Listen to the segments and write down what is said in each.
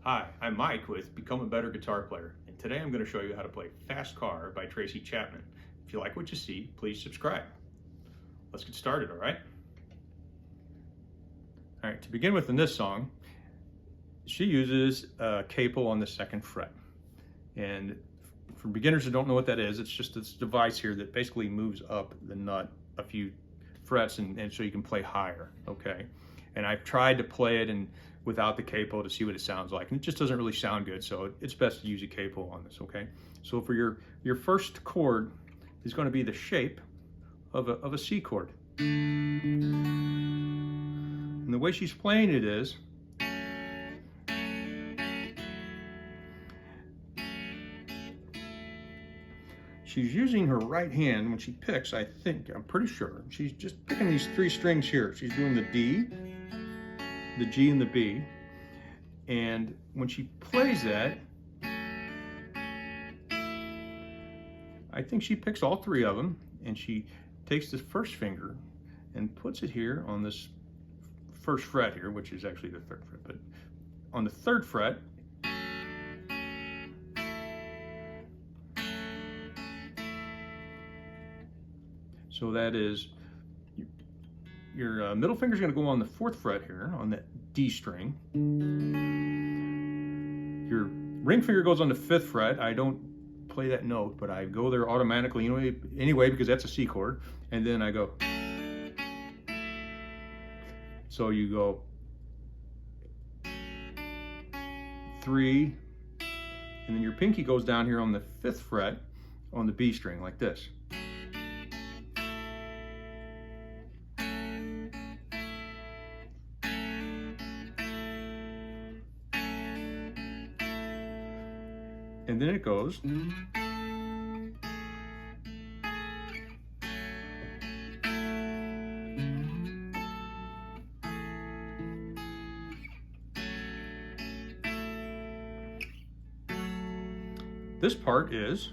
Hi, I'm Mike with Become a Better Guitar Player, and today I'm going to show you how to play Fast Car by Tracy Chapman. If you like what you see, please subscribe. Let's get started, all right? All right, to begin with in this song, she uses a capo on the 2nd fret. And for beginners who don't know what that is, it's just this device here that basically moves up the nut a few frets and so you can play higher, okay? And I've tried to play it without the capo to see what it sounds like, and it just doesn't really sound good, so it's best to use a capo on this, okay? So for your first chord is going to be the shape of a C chord. And the way she's playing it is, she's using her right hand when she picks, I'm pretty sure. She's just picking these 3 strings here. She's doing the D, the G, and the B. And when she plays that, I think she picks all 3 of them, and she takes the first finger and puts it here on this 1st fret here, which is actually the 3rd fret, but on the 3rd fret, so that is, your middle finger is going to go on the 4th fret here, on that D string. Your ring finger goes on the 5th fret. I don't play that note, but I go there automatically anyway because that's a C chord. And then I go. So you go 3, and then your pinky goes down here on the 5th fret on the B string like this. And then it goes. This part is,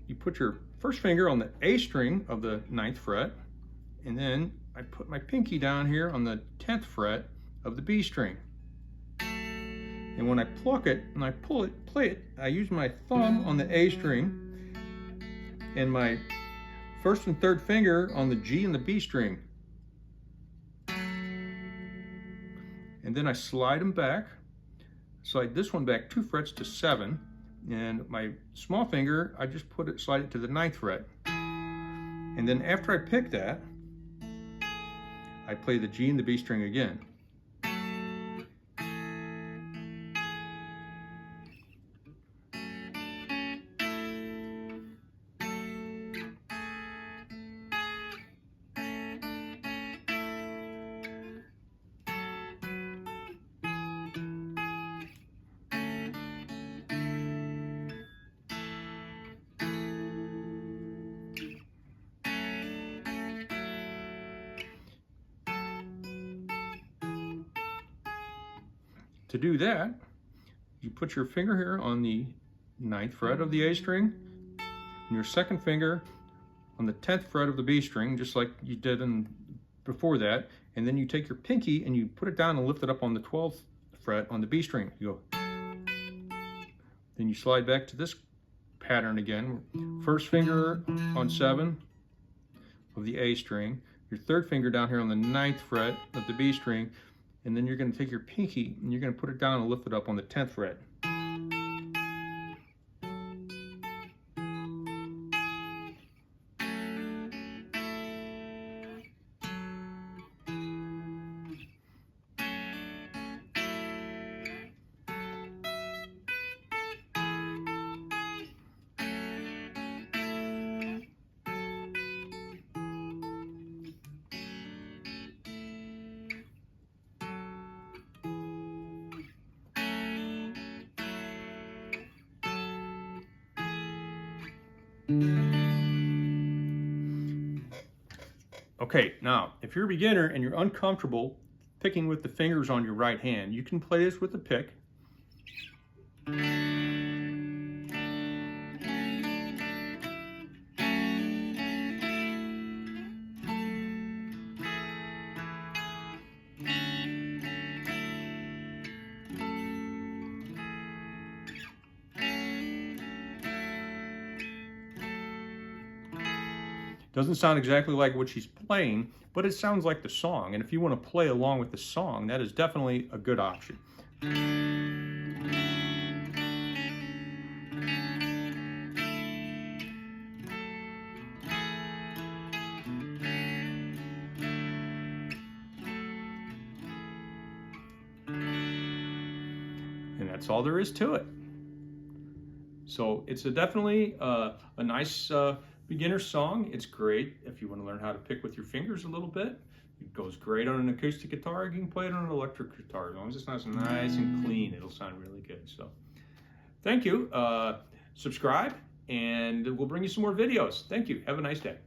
you put your first finger on the A string of the 9th fret, and then I put my pinky down here on the 10th fret of the B string. And when I pluck it and I play it, I use my thumb on the A string and my 1st and 3rd finger on the G and the B string. And then I slide them back, slide this one back 2 frets to 7, and my small finger, I just slide it to the 9th fret. And then after I pick that, I play the G and the B string again. To do that, you put your finger here on the 9th fret of the A string, and your 2nd finger on the 10th fret of the B string, just like you did before that, and then you take your pinky and you put it down and lift it up on the 12th fret on the B string. You go. Then you slide back to this pattern again. 1st finger on 7 of the A string, your 3rd finger down here on the 9th fret of the B string, and then you're going to take your pinky and you're going to put it down and lift it up on the 10th fret. Okay, now, if you're a beginner and you're uncomfortable picking with the fingers on your right hand, you can play this with a pick. Doesn't sound exactly like what she's playing, but it sounds like the song. And if you want to play along with the song, that is definitely a good option. And that's all there is to it. So it's definitely a nice beginner song. It's great if you want to learn how to pick with your fingers a little bit. It goes great on an acoustic guitar. You can play it on an electric guitar. As long as it's nice and clean, it'll sound really good. So thank you. Subscribe, and we'll bring you some more videos. Thank you. Have a nice day.